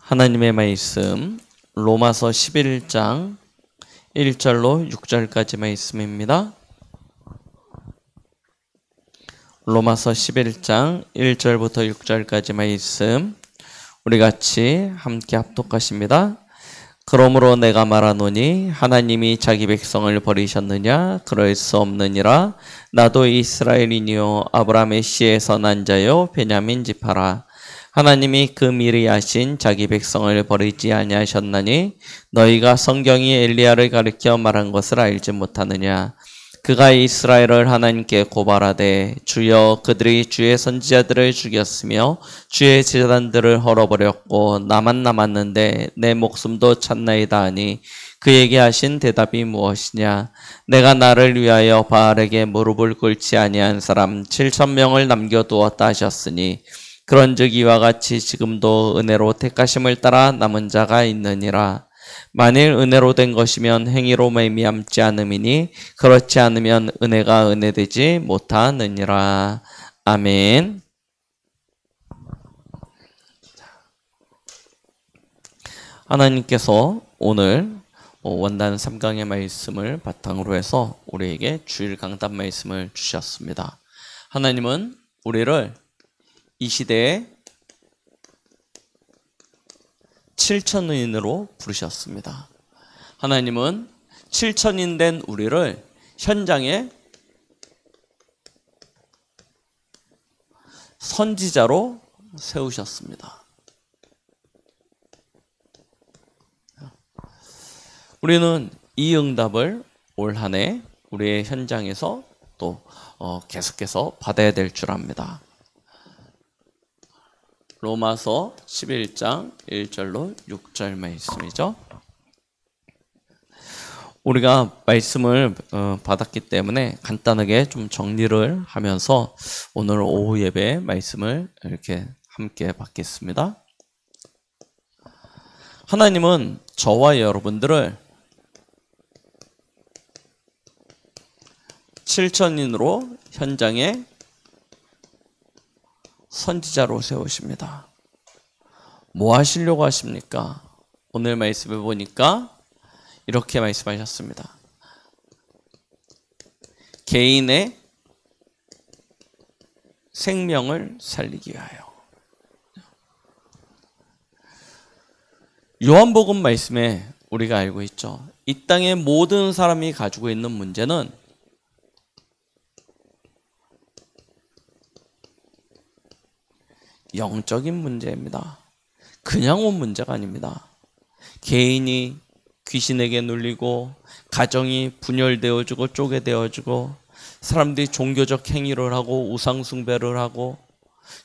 하나님의 말씀 로마서 11장 1절로 6절까지 말씀입니다. 로마서 11장 1절부터 6절까지 말씀 우리 같이 함께 합독하십니다. 그러므로 내가 말하노니 하나님이 자기 백성을 버리셨느냐? 그럴 수 없느니라. 나도 이스라엘이니요 아브라함의 씨에서 난 자요 베냐민 지파라. 하나님이 그 미리 아신 자기 백성을 버리지 아니하셨나니 너희가 성경이 엘리야를 가리켜 말한 것을 알지 못하느냐? 그가 이스라엘을 하나님께 고발하되 주여 그들이 주의 선지자들을 죽였으며 주의 제단들을 헐어버렸고 나만 남았는데 내 목숨도 찾나이다 하니 그에게 하신 대답이 무엇이냐? 내가 나를 위하여 바알에게 무릎을 꿇지 아니한 사람 7,000명을 남겨두었다 하셨으니 그런즉 이와 같이 지금도 은혜로 택하심을 따라 남은 자가 있느니라. 만일 은혜로 된 것이면 행위로 말미암지 않음이니 그렇지 않으면 은혜가 은혜되지 못하느니라. 아멘. 하나님께서 오늘 원단 3강의 말씀을 바탕으로 해서 우리에게 주일 강단 말씀을 주셨습니다. 하나님은 우리를 이 시대에 7천인으로 부르셨습니다. 하나님은 7천인 된 우리를 현장에 선지자로 세우셨습니다. 우리는 이 응답을 올 한 해 우리의 현장에서 또 계속해서 받아야 될 줄 압니다. 로마서 11장 1절로 6절 말씀이죠. 우리가 말씀을 받았기 때문에 간단하게 좀 정리를 하면서 오늘 오후 예배 말씀을 이렇게 함께 받겠습니다. 하나님은 저와 여러분들을 7천인으로 현장에 선지자로 세우십니다. 뭐 하시려고 하십니까? 오늘 말씀을 보니까 이렇게 말씀하셨습니다. 개인의 생명을 살리기 위하여. 요한복음 말씀에 우리가 알고 있죠. 이 땅의 모든 사람이 가지고 있는 문제는 영적인 문제입니다. 그냥 온 문제가 아닙니다. 개인이 귀신에게 눌리고 가정이 분열되어지고 쪼개되어지고 사람들이 종교적 행위를 하고 우상숭배를 하고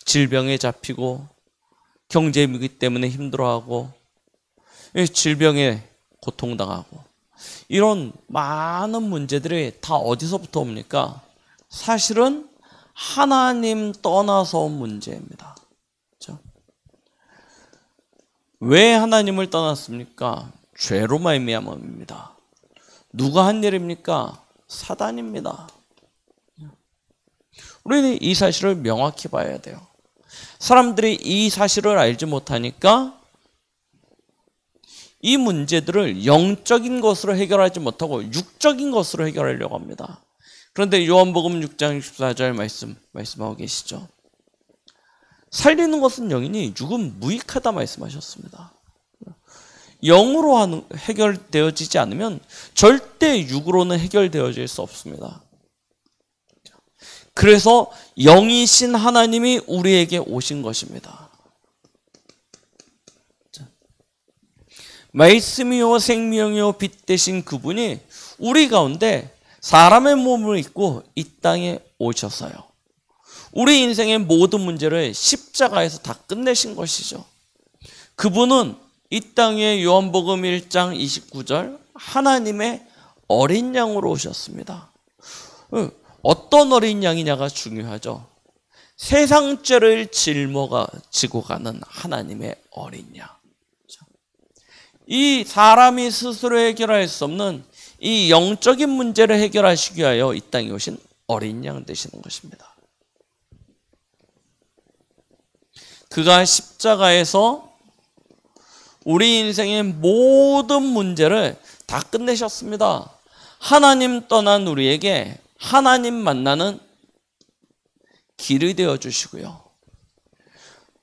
질병에 잡히고 경제 위기 때문에 힘들어하고 질병에 고통당하고 이런 많은 문제들이 다 어디서부터 옵니까? 사실은 하나님 떠나서 온 문제입니다. 왜 하나님을 떠났습니까? 죄로 말미암아입니다. 누가 한 일입니까? 사단입니다. 우리는 이 사실을 명확히 봐야 돼요. 사람들이 이 사실을 알지 못하니까 이 문제들을 영적인 것으로 해결하지 못하고 육적인 것으로 해결하려고 합니다. 그런데 요한복음 6장 14절 말씀하고 계시죠. 살리는 것은 영이니 육은 무익하다 말씀하셨습니다. 영으로 해결되어지지 않으면 절대 육으로는 해결되어질 수 없습니다. 그래서 영이신 하나님이 우리에게 오신 것입니다. 말씀이요 생명이요 빛 되신 그분이 우리 가운데 사람의 몸을 입고 이 땅에 오셔서요. 우리 인생의 모든 문제를 십자가에서 다 끝내신 것이죠. 그분은 이 땅에 요한복음 1장 29절 하나님의 어린 양으로 오셨습니다. 어떤 어린 양이냐가 중요하죠. 세상 죄를 짊어지고 가는 하나님의 어린 양. 이 사람이 스스로 해결할 수 없는 이 영적인 문제를 해결하시기 위하여 이 땅에 오신 어린 양 되시는 것입니다. 그가 십자가에서 우리 인생의 모든 문제를 다 끝내셨습니다. 하나님 떠난 우리에게 하나님 만나는 길이 되어 주시고요.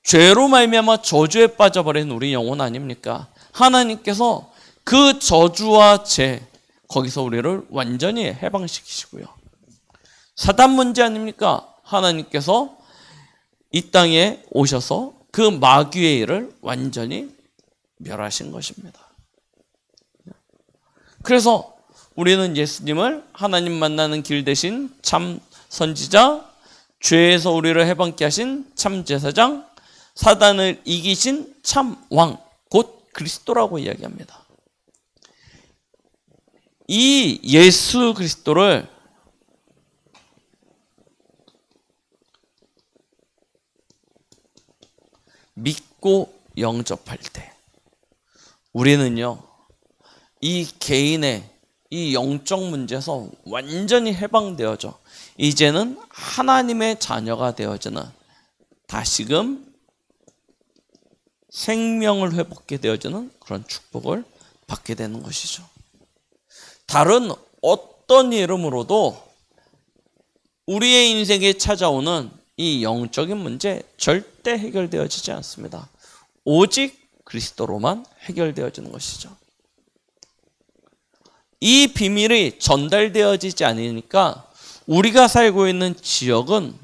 죄로 말미암아 저주에 빠져버린 우리 영혼 아닙니까? 하나님께서 그 저주와 죄, 거기서 우리를 완전히 해방시키시고요. 사단 문제 아닙니까? 하나님께서 이 땅에 오셔서 그 마귀의 일을 완전히 멸하신 것입니다. 그래서 우리는 예수님을 하나님 만나는 길 대신 참 선지자, 죄에서 우리를 해방케 하신 참 제사장, 사단을 이기신 참 왕, 곧 그리스도라고 이야기합니다. 이 예수 그리스도를 믿고 영접할 때 우리는요, 이 개인의 이 영적 문제에서 완전히 해방되어져 이제는 하나님의 자녀가 되어지는, 다시금 생명을 회복하게 되어지는 그런 축복을 받게 되는 것이죠. 다른 어떤 이름으로도 우리의 인생에 찾아오는 이 영적인 문제 절대 해결되어지지 않습니다. 오직 그리스도로만 해결되어지는 것이죠. 이 비밀이 전달되어지지 않으니까 우리가 살고 있는 지역은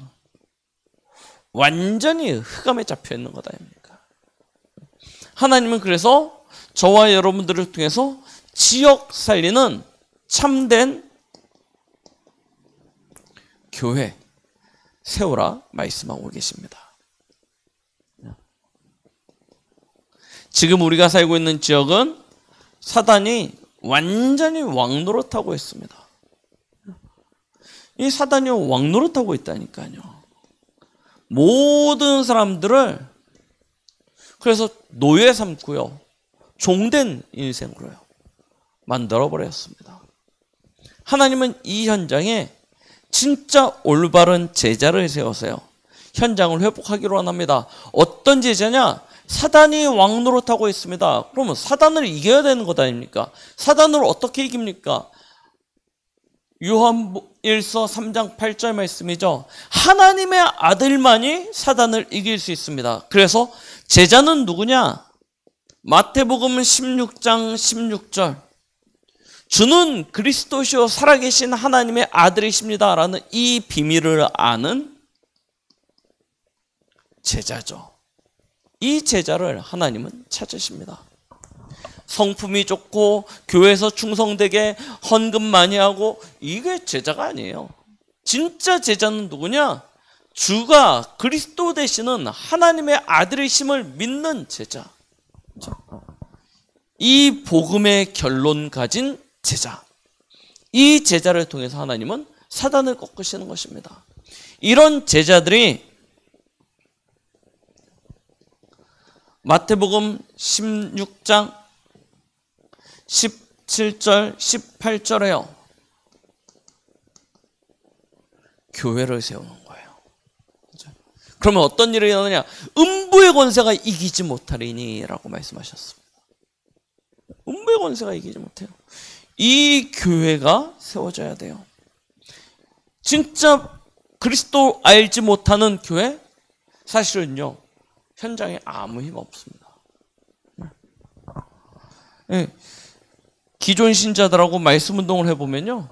완전히 흑암에 잡혀 있는 것 아닙니까? 하나님은 그래서 저와 여러분들을 통해서 지역 살리는 참된 교회 세우라 말씀하고 계십니다. 지금 우리가 살고 있는 지역은 사단이 완전히 왕노릇하고 있습니다. 이 사단이 왕노릇하고 있다니까요. 모든 사람들을 그래서 노예 삼고요, 종된 인생으로요 만들어버렸습니다. 하나님은 이 현장에 진짜 올바른 제자를 세워서요 현장을 회복하기로 원합니다. 어떤 제자냐? 사단이 왕노릇하고 있습니다. 그러면 사단을 이겨야 되는 것 아닙니까? 사단을 어떻게 이깁니까? 요한일서 3장 8절 말씀이죠. 하나님의 아들만이 사단을 이길 수 있습니다. 그래서 제자는 누구냐? 마태복음 16장 16절, 주는 그리스도시요 살아계신 하나님의 아들이십니다 라는 이 비밀을 아는 제자죠. 이 제자를 하나님은 찾으십니다. 성품이 좋고 교회에서 충성되게 헌금 많이 하고, 이게 제자가 아니에요. 진짜 제자는 누구냐? 주가 그리스도 되시는 하나님의 아들이심을 믿는 제자, 이 복음의 결론 가진 제자, 이 제자를 통해서 하나님은 사단을 꺾으시는 것입니다. 이런 제자들이 마태복음 16장 17절 18절에요 교회를 세우는 거예요. 그러면 어떤 일이 일어나냐? 음부의 권세가 이기지 못하리니 라고 말씀하셨습니다. 음부의 권세가 이기지 못해요. 이 교회가 세워져야 돼요. 진짜 그리스도 알지 못하는 교회, 사실은요 현장에 아무 힘 없습니다. 네. 기존 신자들하고 말씀 운동을 해보면요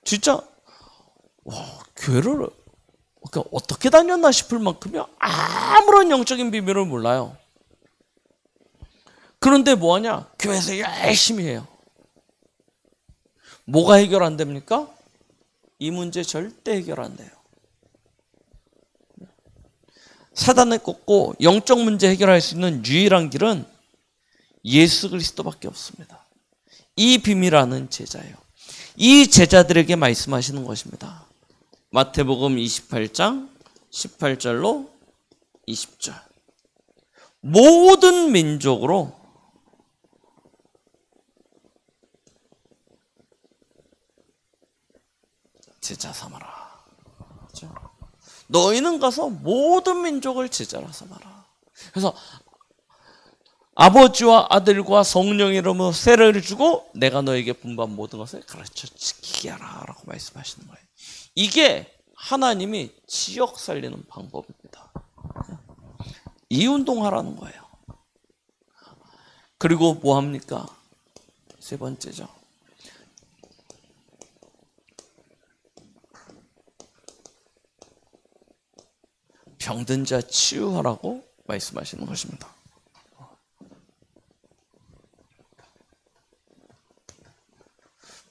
진짜 교회를 어떻게 다녔나 싶을 만큼요 아무런 영적인 비밀을 몰라요. 그런데 뭐하냐? 교회에서 열심히 해요. 뭐가 해결 안 됩니까? 이 문제 절대 해결 안 돼요. 사단을 꺾고 영적 문제 해결할 수 있는 유일한 길은 예수 그리스도밖에 없습니다. 이 비밀을 아는 제자예요. 이 제자들에게 말씀하시는 것입니다. 마태복음 28장 18절로 20절, 모든 민족으로 제자 삼아라. 그렇죠? 너희는 가서 모든 민족을 제자라 삼아라. 그래서 아버지와 아들과 성령의 이름으로 세례를 주고 내가 너에게 분부한 모든 것을 가르쳐 지키게 하라 라고 말씀하시는 거예요. 이게 하나님이 지역 살리는 방법입니다. 이 운동하라는 거예요. 그리고 뭐 합니까? 세 번째죠. 병든 자 치유하라고 말씀하시는 것입니다.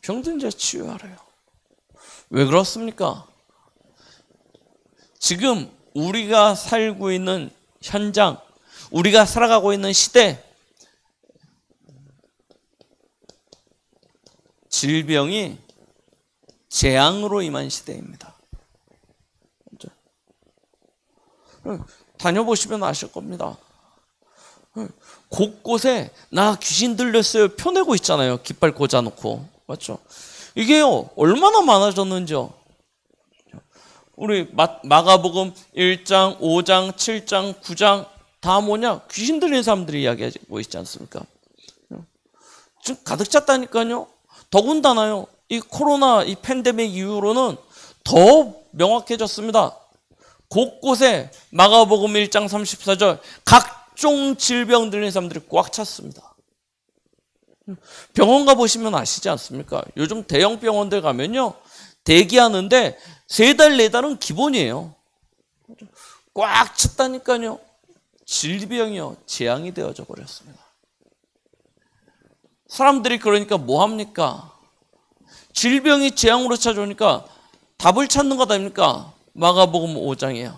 병든 자 치유하래요. 왜 그렇습니까? 지금 우리가 살고 있는 현장, 우리가 살아가고 있는 시대, 질병이 재앙으로 임한 시대입니다. 다녀보시면 아실 겁니다. 곳곳에 나 귀신 들렸어요 펴내고 있잖아요. 깃발 꽂아놓고. 맞죠? 이게요 얼마나 많아졌는지요. 우리 마가복음 1장, 5장, 7장, 9장 다 뭐냐? 귀신 들린 사람들이 이야기하고 있지 않습니까? 지금 가득 찼다니까요. 더군다나요. 이 코로나 이 팬데믹 이후로는 더 명확해졌습니다. 곳곳에 마가복음 1장 34절 각종 질병 들린 사람들이 꽉 찼습니다. 병원 가보시면 아시지 않습니까? 요즘 대형 병원들 가면요 대기하는데 3달, 4달은 기본이에요. 꽉 찼다니까요. 질병이요 재앙이 되어져 버렸습니다. 사람들이 그러니까 뭐 합니까? 질병이 재앙으로 찾아오니까 답을 찾는 것 아닙니까? 마가복음 5장이에요.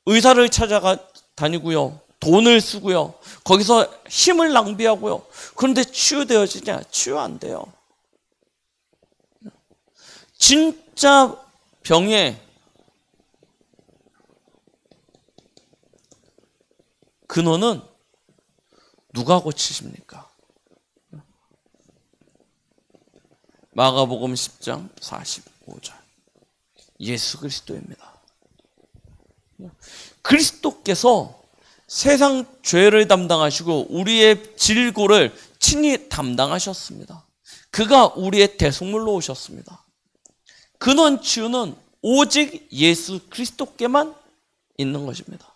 의사를 찾아가 다니고요. 돈을 쓰고요. 거기서 힘을 낭비하고요. 그런데 치유되어지냐? 치유 안 돼요. 진짜 병의 근원은 누가 고치십니까? 마가복음 10장 45절 예수 그리스도입니다. 그리스도께서 세상 죄를 담당하시고 우리의 질고를 친히 담당하셨습니다. 그가 우리의 대속물로 오셨습니다. 근원 치유는 오직 예수 그리스도께만 있는 것입니다.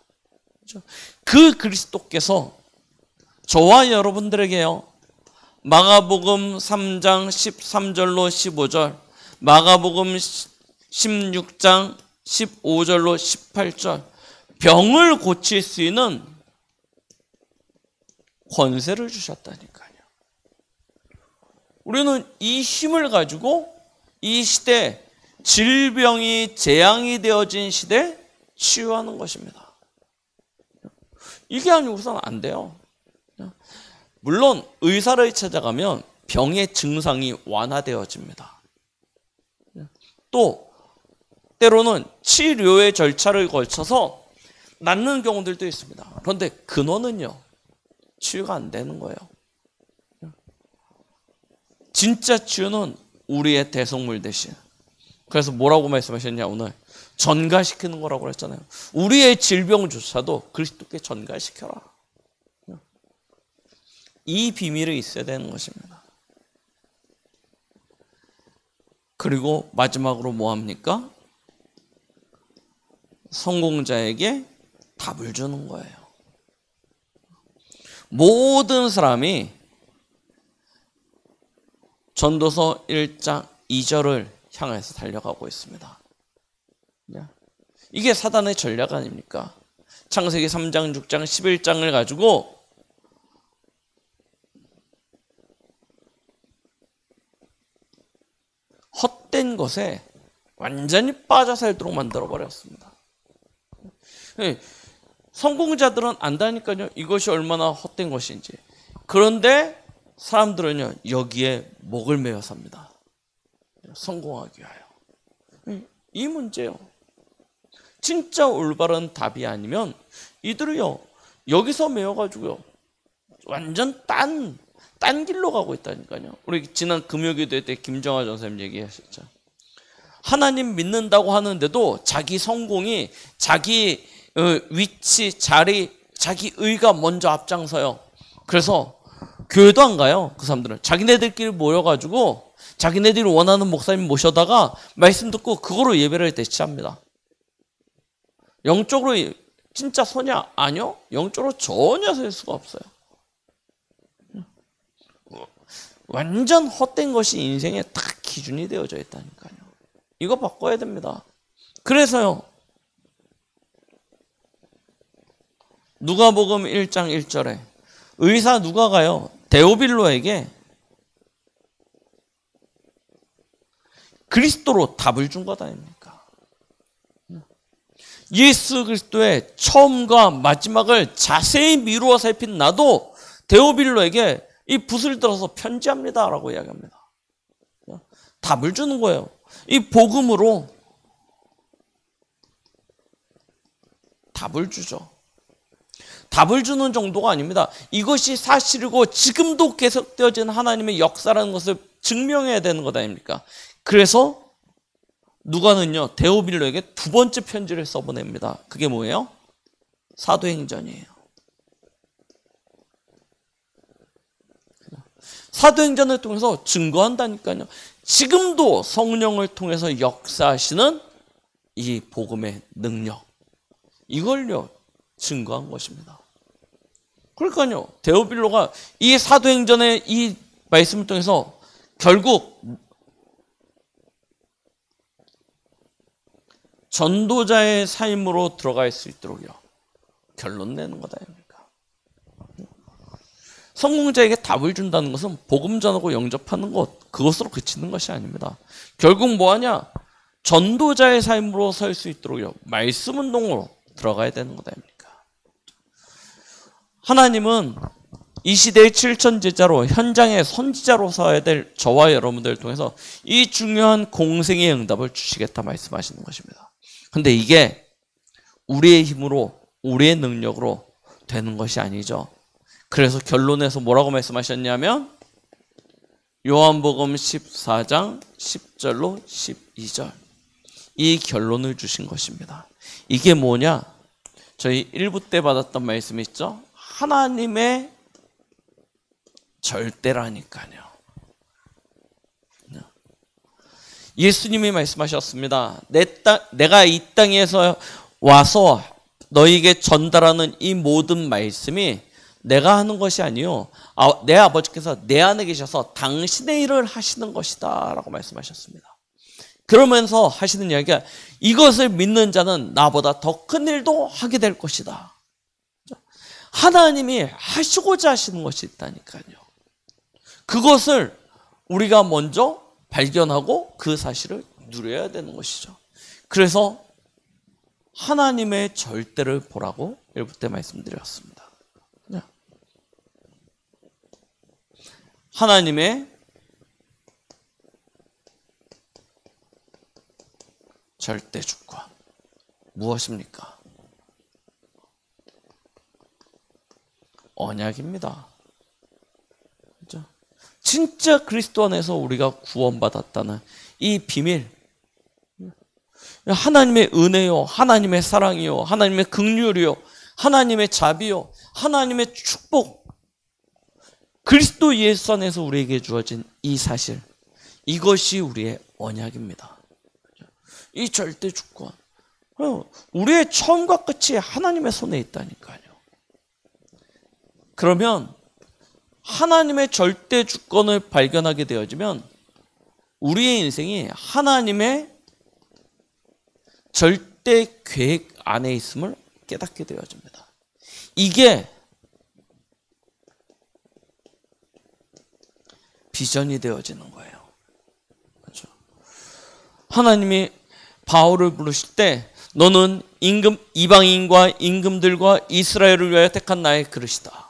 그 그리스도께서 저와 여러분들에게요 마가복음 3장 13절로 15절 마가복음 16장 15절로 18절 병을 고칠 수 있는 권세를 주셨다니까요. 우리는 이 힘을 가지고 이 시대 질병이 재앙이 되어진 시대 치유하는 것입니다. 이게 아니고서는 안 돼요. 물론 의사를 찾아가면 병의 증상이 완화되어집니다. 또 때로는 치료의 절차를 거쳐서 낫는 경우들도 있습니다. 그런데 근원은요 치유가 안 되는 거예요. 진짜 치유는 우리의 대속물 대신. 그래서 뭐라고 말씀하셨냐 오늘 전가시키는 거라고 했잖아요. 우리의 질병조차도 그리스도께 전가시켜라. 이 비밀이 있어야 되는 것입니다. 그리고 마지막으로 뭐 합니까? 성공자에게 답을 주는 거예요. 모든 사람이 전도서 1장 2절을 향해서 달려가고 있습니다. 이게 사단의 전략 아닙니까? 창세기 3장, 6장, 11장을 가지고 헛된 것에 완전히 빠져 살도록 만들어버렸습니다. 성공자들은 안다니까요. 이것이 얼마나 헛된 것인지. 그런데 사람들은요 여기에 목을 매어 삽니다. 성공하기 위하여. 이 문제요. 진짜 올바른 답이 아니면 이들을요 여기서 매어가지고요 완전 딴 길로 가고 있다니까요. 우리 지난 금요기도 때 김정화 전사님 얘기하셨죠. 하나님 믿는다고 하는데도 자기 성공이, 자기 위치, 자리, 자기 의가 먼저 앞장서요. 그래서 교회도 안 가요. 그 사람들은 자기네들끼리 모여가지고 자기네들이 원하는 목사님 모셔다가 말씀 듣고 그거로 예배를 대체합니다. 영적으로 진짜 서냐? 아니요. 영적으로 전혀 설 수가 없어요. 완전 헛된 것이 인생에 딱 기준이 되어져 있다니까요. 이거 바꿔야 됩니다. 그래서요, 누가복음 1장 1절에 의사 누가가요, 데오빌로에게 그리스도로 답을 준 것 아닙니까? 예수 그리스도의 처음과 마지막을 자세히 미루어 살핀 나도 데오빌로에게 이 붓을 들어서 편지합니다 라고 이야기합니다. 답을 주는 거예요. 이 복음으로 답을 주죠. 답을 주는 정도가 아닙니다. 이것이 사실이고 지금도 계속되어진 하나님의 역사라는 것을 증명해야 되는 것 아닙니까? 그래서 누가는요, 데오빌로에게 두 번째 편지를 써보냅니다. 그게 뭐예요? 사도행전이에요. 사도행전을 통해서 증거한다니까요. 지금도 성령을 통해서 역사하시는 이 복음의 능력, 이걸요 증거한 것입니다. 그러니까요, 데오빌로가 이 사도행전의 이 말씀을 통해서 결국 전도자의 삶으로 들어갈 수 있도록요 결론 내는 것 아닙니까? 성공자에게 답을 준다는 것은 복음 전하고 영접하는 것, 그것으로 그치는 것이 아닙니다. 결국 뭐하냐? 전도자의 삶으로 설 수 있도록요 말씀 운동으로 들어가야 되는 것 아닙니까? 하나님은 이 시대의 7천 제자로, 현장의 선지자로 서야 될 저와 여러분들을 통해서 이 중요한 공생의 응답을 주시겠다 말씀하시는 것입니다. 근데 이게 우리의 힘으로, 우리의 능력으로 되는 것이 아니죠. 그래서 결론에서 뭐라고 말씀하셨냐면 요한복음 14장 10절로 12절, 이 결론을 주신 것입니다. 이게 뭐냐? 저희 1부 때 받았던 말씀이 있죠? 하나님의 절대라니까요. 예수님이 말씀하셨습니다. 내가 이 땅에서 와서 너희에게 전달하는 이 모든 말씀이 내가 하는 것이 아니요, 내 아버지께서 내 안에 계셔서 당신의 일을 하시는 것이다 라고 말씀하셨습니다. 그러면서 하시는 이야기가, 이것을 믿는 자는 나보다 더 큰 일도 하게 될 것이다. 하나님이 하시고자 하시는 것이 있다니까요. 그것을 우리가 먼저 발견하고 그 사실을 누려야 되는 것이죠. 그래서 하나님의 절대를 보라고 1부 때 말씀드렸습니다. 하나님의 절대 주권 무엇입니까? 언약입니다. 그렇죠? 진짜 그리스도 안에서 우리가 구원받았다는 이 비밀, 하나님의 은혜요, 하나님의 사랑이요, 하나님의 긍휼이요, 하나님의 자비요, 하나님의 축복, 그리스도 예수 안에서 우리에게 주어진 이 사실, 이것이 우리의 언약입니다. 이 절대 주권, 우리의 처음과 끝이 하나님의 손에 있다니까요. 그러면 하나님의 절대 주권을 발견하게 되어지면 우리의 인생이 하나님의 절대 계획 안에 있음을 깨닫게 되어집니다. 이게 비전이 되어지는 거예요. 그렇죠? 하나님이 바울을 부르실 때 너는 이방인과 임금들과 이스라엘을 위하여 택한 나의 그릇이다.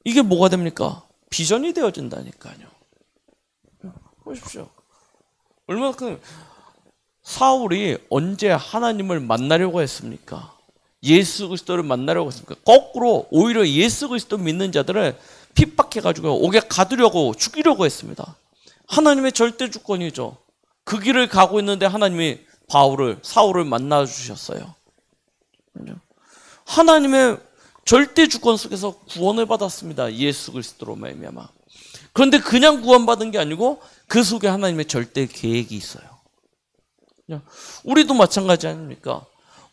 이게 뭐가 됩니까? 비전이 되어진다니까요. 보십시오. 얼마큼 사울이 언제 하나님을 만나려고 했습니까? 예수 그리스도를 만나려고 했습니까? 거꾸로 오히려 예수 그리스도 믿는 자들을 핍박해가지고 옥에 가두려고 죽이려고 했습니다. 하나님의 절대 주권이죠. 그 길을 가고 있는데 하나님이 사울을 만나 주셨어요. 하나님의 절대 주권 속에서 구원을 받았습니다. 예수 그리스도로 말미암아. 그런데 그냥 구원받은 게 아니고 그 속에 하나님의 절대 계획이 있어요. 우리도 마찬가지 아닙니까?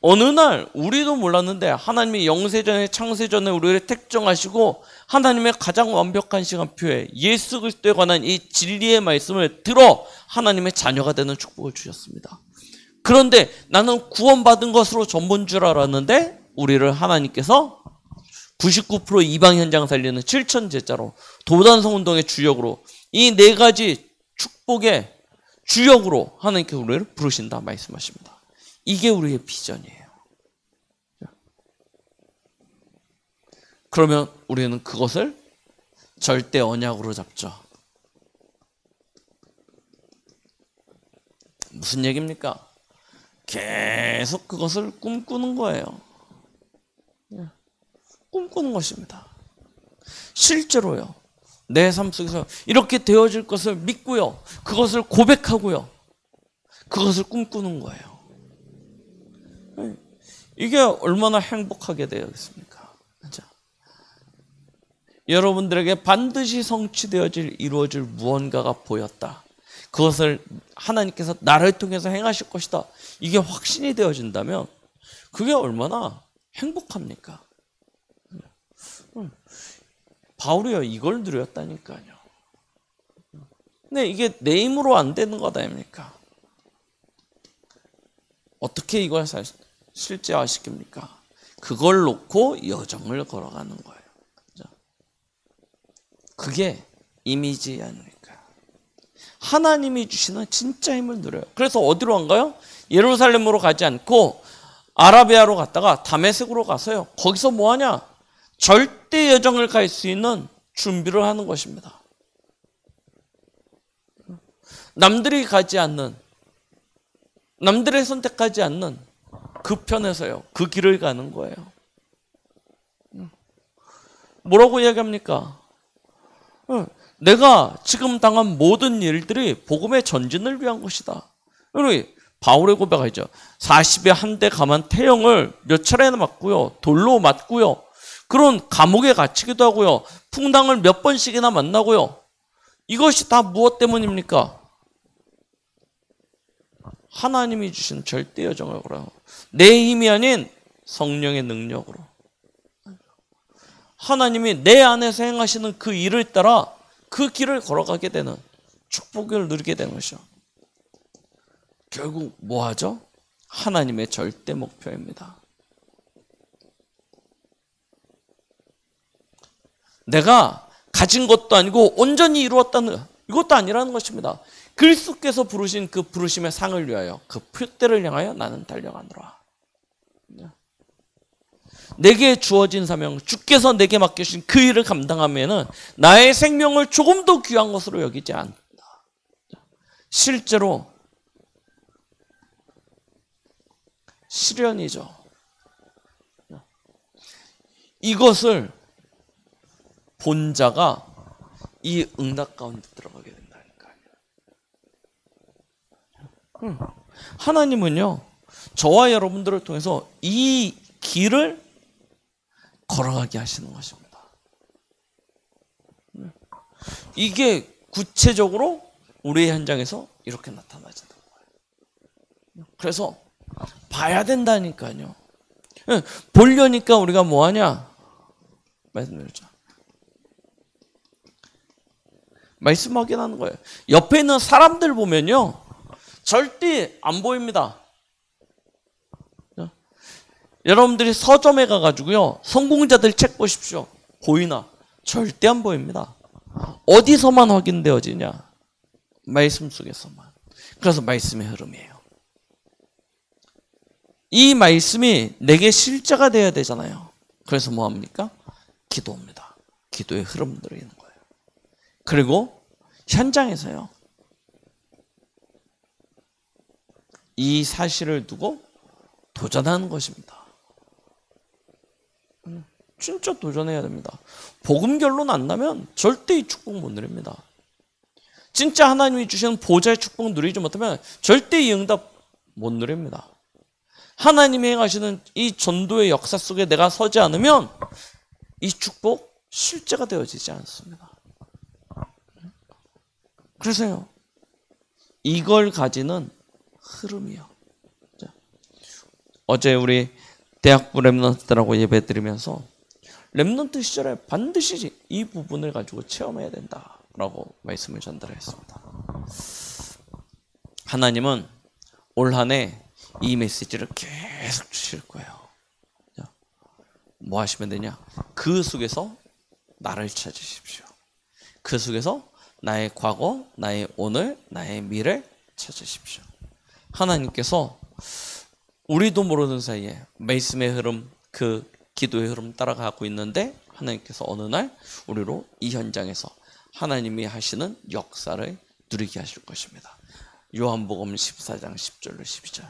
어느 날 우리도 몰랐는데 하나님이 영세전에 창세전에 우리를 택정하시고 하나님의 가장 완벽한 시간표에 예수 그리스도에 관한 이 진리의 말씀을 들어 하나님의 자녀가 되는 축복을 주셨습니다. 그런데 나는 구원받은 것으로 전부인 줄 알았는데 우리를 하나님께서 99% 이방 현장 살리는 7천 제자로 도단성 운동의 주역으로 이 네 가지 축복의 주역으로 하나님께 우리를 부르신다 말씀하십니다. 이게 우리의 비전이에요. 그러면 우리는 그것을 절대 언약으로 잡죠. 무슨 얘기입니까? 계속 그것을 꿈꾸는 거예요. 꿈꾸는 것입니다. 실제로요. 내 삶 속에서 이렇게 되어질 것을 믿고요. 그것을 고백하고요. 그것을 꿈꾸는 거예요. 이게 얼마나 행복하게 되겠습니까? 그렇죠? 여러분들에게 반드시 성취되어질 이루어질 무언가가 보였다. 그것을 하나님께서 나를 통해서 행하실 것이다. 이게 확신이 되어진다면 그게 얼마나 행복합니까? 바울이요 이걸 누렸다니까요. 근데 이게 내 힘으로 안 되는 거다 아닙니까? 어떻게 이걸 실제화시킵니까? 그걸 놓고 여정을 걸어가는 거예요. 그게 이미지 아닙니까? 하나님이 주시는 진짜 힘을 누려요. 그래서 어디로 간가요? 예루살렘으로 가지 않고 아라비아로 갔다가 다메섹으로 가서요. 거기서 뭐 하냐? 절대 여정을 갈 수 있는 준비를 하는 것입니다. 남들이 가지 않는, 남들이 선택하지 않는 그 편에서요. 그 길을 가는 거예요. 뭐라고 이야기합니까? 내가 지금 당한 모든 일들이 복음의 전진을 위한 것이다. 우리 바울의 고백하죠. 40에 한 대 감한 태형을 몇 차례나 맞고요. 돌로 맞고요. 그런 감옥에 갇히기도 하고요. 풍당을 몇 번씩이나 만나고요. 이것이 다 무엇 때문입니까? 하나님이 주신 절대 여정을 걸어요. 내 힘이 아닌 성령의 능력으로. 하나님이 내 안에서 행하시는 그 일을 따라 그 길을 걸어가게 되는 축복을 누리게 되는 것이죠. 결국 뭐 하죠? 하나님의 절대 목표입니다. 내가 가진 것도 아니고 온전히 이루었다는 이것도 아니라는 것입니다. 그리스도께서 부르신 그 부르심의 상을 위하여 그 표대를 향하여 나는 달려가노라. 내게 주어진 사명, 주께서 내게 맡기신 그 일을 감당하면은 나의 생명을 조금 더 귀한 것으로 여기지 않는다. 실제로 시련이죠. 이것을 본 자가 이 응답 가운데 들어가게 된다니까요. 하나님은요, 저와 여러분들을 통해서 이 길을 걸어가게 하시는 것입니다. 이게 구체적으로 우리의 현장에서 이렇게 나타나지는 거예요. 그래서 봐야 된다니까요. 보려니까 우리가 뭐하냐? 말씀드렸죠. 말씀 확인하는 거예요. 옆에 있는 사람들 보면요, 절대 안 보입니다. 여러분들이 서점에 가가지고요, 성공자들 책 보십시오. 보이나? 절대 안 보입니다. 어디서만 확인되어지냐? 말씀 속에서만. 그래서 말씀의 흐름이에요. 이 말씀이 내게 실제가 되어야 되잖아요. 그래서 뭐 합니까? 기도입니다. 기도의 흐름 들이는 거예요. 그리고 현장에서요, 이 사실을 두고 도전하는 것입니다. 진짜 도전해야 됩니다. 복음 결론 안 나면 절대 이 축복 못 누립니다. 진짜 하나님이 주시는 보좌의 축복 누리지 못하면 절대 이 응답 못 누립니다. 하나님이 행하시는 이 전도의 역사 속에 내가 서지 않으면 이 축복 실제가 되어지지 않습니다. 그래서요, 이걸 가지는 흐름이요. 어제 우리 대학부 렘넌트들하고 예배드리면서 렘넌트 시절에 반드시 이 부분을 가지고 체험해야 된다라고 말씀을 전달했습니다. 하나님은 올 한 해 이 메시지를 계속 주실 거예요. 뭐 하시면 되냐? 그 속에서 나를 찾으십시오. 그 속에서 나의 과거, 나의 오늘, 나의 미래 찾으십시오. 하나님께서 우리도 모르는 사이에 말씀의 흐름, 그 기도의 흐름 따라가고 있는데 하나님께서 어느 날 우리로 이 현장에서 하나님이 하시는 역사를 누리게 하실 것입니다. 요한복음 14장 10절로 12절.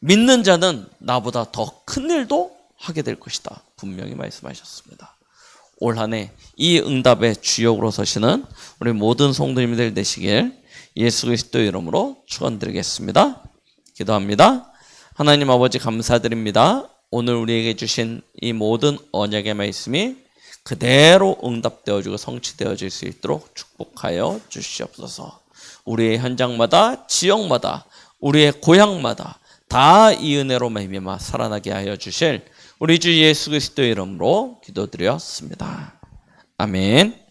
믿는 자는 나보다 더 큰 일도 하게 될 것이다. 분명히 말씀하셨습니다. 올 한 해 이 응답의 주역으로 서시는 우리 모든 성도님들 되시길 예수 그리스도의 이름으로 축원드리겠습니다. 기도합니다. 하나님 아버지 감사드립니다. 오늘 우리에게 주신 이 모든 언약의 말씀이 그대로 응답되어지고 성취되어질 수 있도록 축복하여 주시옵소서. 우리의 현장마다, 지역마다, 우리의 고향마다 다 이 은혜로 말미암아 살아나게 하여 주실 우리 주 예수 그리스도의 이름으로 기도드렸습니다. 아멘.